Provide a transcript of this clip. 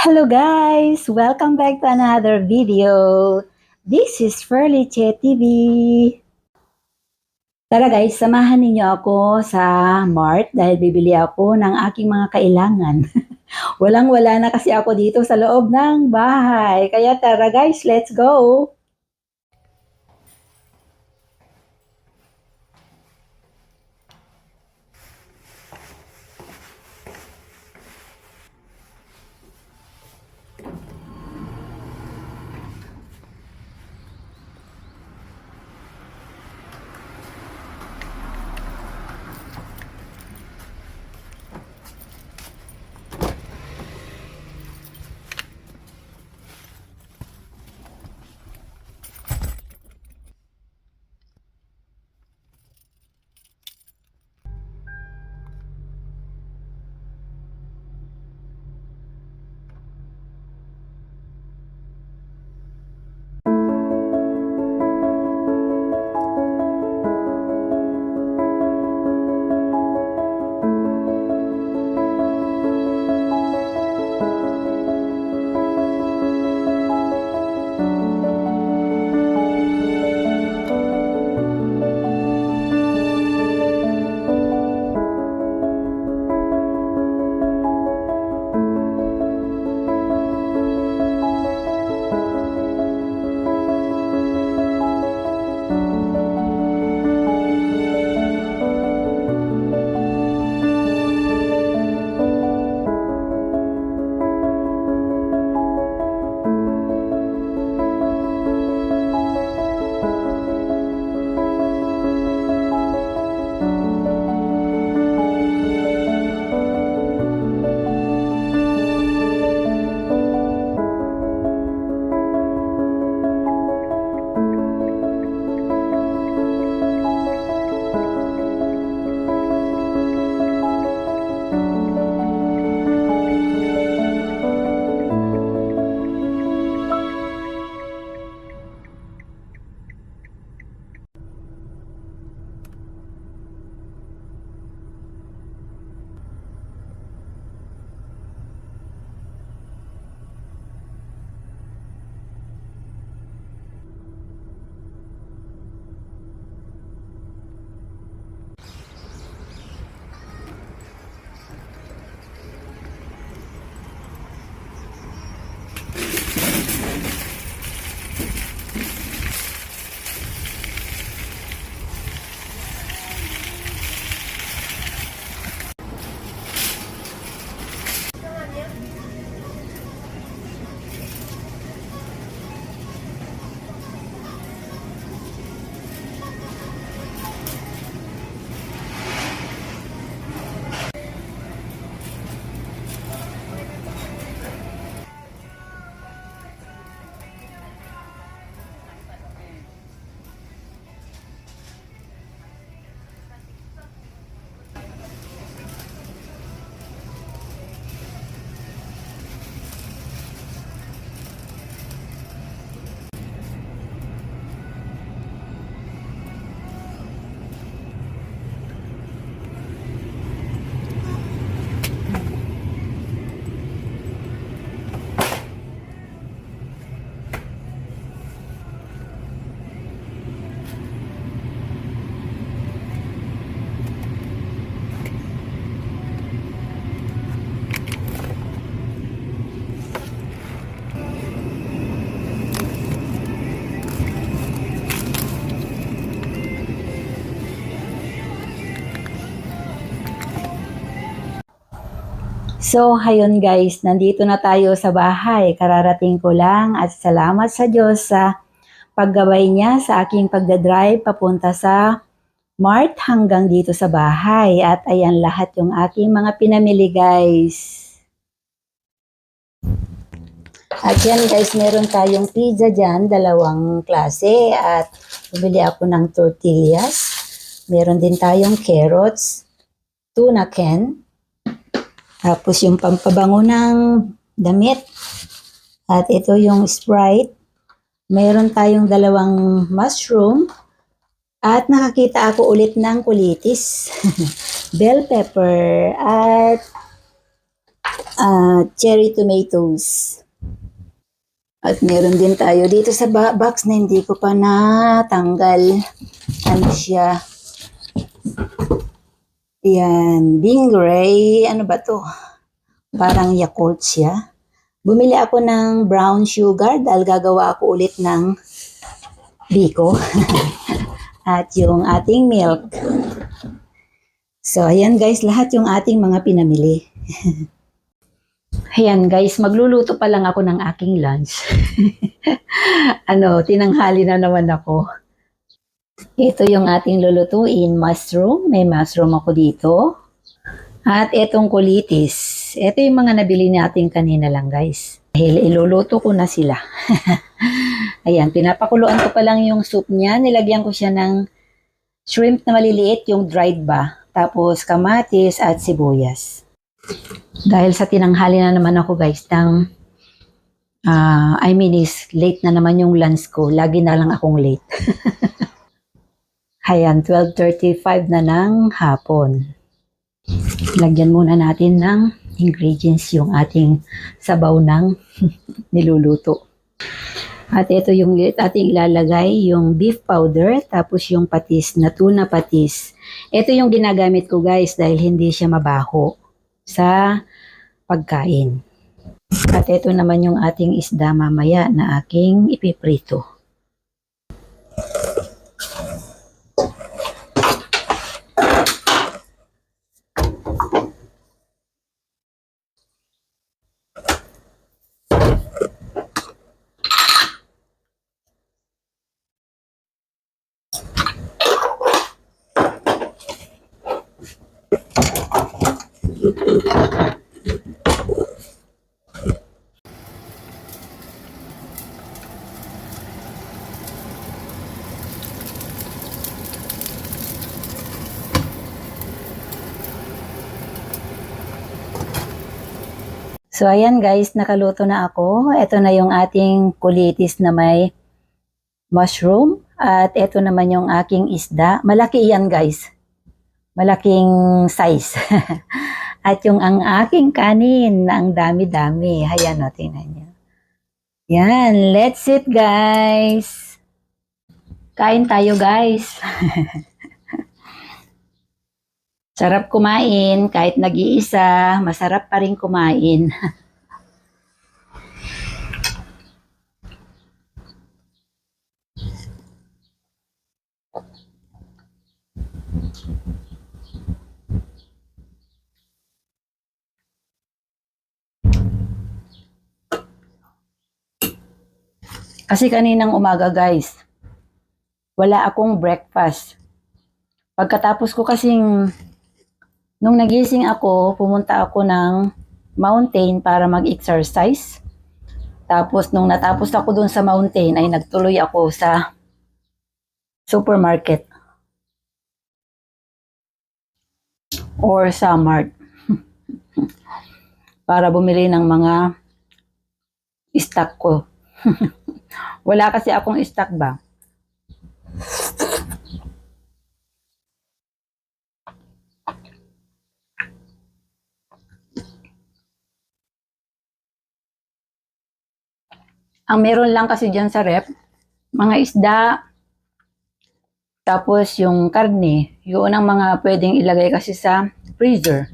Hello guys! Welcome back to another video. This is Ferliche TV. Tara guys, samahan ninyo ako sa Mart dahil bibili ako ng aking mga kailangan. Walang-wala na kasi ako dito sa loob ng bahay. Kaya tara guys, let's go! So, ayun guys, nandito na tayo sa bahay. Kararating ko lang at salamat sa Diyos sa paggabay niya sa aking pagdadrive papunta sa Mart hanggang dito sa bahay. At ayan lahat yung aking mga pinamili guys. At yan guys, meron tayong pizza dyan, dalawang klase. At bumili ako ng tortillas. Meron din tayong carrots, tuna can. Tapos yung pampabango ng damit. At ito yung Sprite. Mayroon tayong dalawang mushroom. At nakakita ako ulit ng kulitis. Bell pepper. At cherry tomatoes. At meron din tayo dito sa box na hindi ko pa natanggal. Ano siya? Yan, Bingray. Ano ba to? Parang Yakult siya. Bumili ako ng brown sugar dahil gagawa ako ulit ng biko. At yung ating milk. So, ayan guys, lahat yung ating mga pinamili. Ayan guys, magluluto pa lang ako ng aking lunch. Tinanghali na naman ako. Ito yung ating lulutuin, mushroom. May mushroom ako dito. At itong kulitis. Ito yung mga nabili natin kanina lang guys. Dahil iluluto ko na sila. Ayan, pinapakuluan ko pa lang yung soup niya. Nilagyan ko siya ng shrimp na maliliit, yung dried ba. Tapos kamatis at sibuyas. Dahil sa tinanghali na naman ako guys, is late na naman yung lunch ko. Lagi na lang akong late. Ayan, 12:35 na ng hapon. Lagyan muna natin ng ingredients yung ating sabaw ng niluluto. At ito yung ating ilalagay, yung beef powder, tapos yung patis na tuna patis. Ito yung ginagamit ko guys dahil hindi siya mabaho sa pagkain. At ito naman yung ating isda mamaya na aking ipiprito. So, ayan guys, nakaluto na ako. Ito na yung ating kulitis na may mushroom. At ito naman yung aking isda. Malaki yan guys. Malaking size. At yung ang aking kanin na ang dami-dami. Ayan o, tingnan nyo. Yan, let's eat guys. Kain tayo guys. Sarap kumain, kahit nag-iisa, masarap pa rin kumain. Kasi kaninang umaga guys, wala akong breakfast. Pagkatapos ko kasing nung nagising ako, pumunta ako ng mountain para mag-exercise. Tapos nung natapos ako dun sa mountain, ay nagtuloy ako sa supermarket or sa mart para bumili ng mga stock ko. Wala kasi akong stock ba. Ang meron lang kasi dyan sa rep, mga isda, tapos yung karne, yun ang mga pwedeng ilagay kasi sa freezer.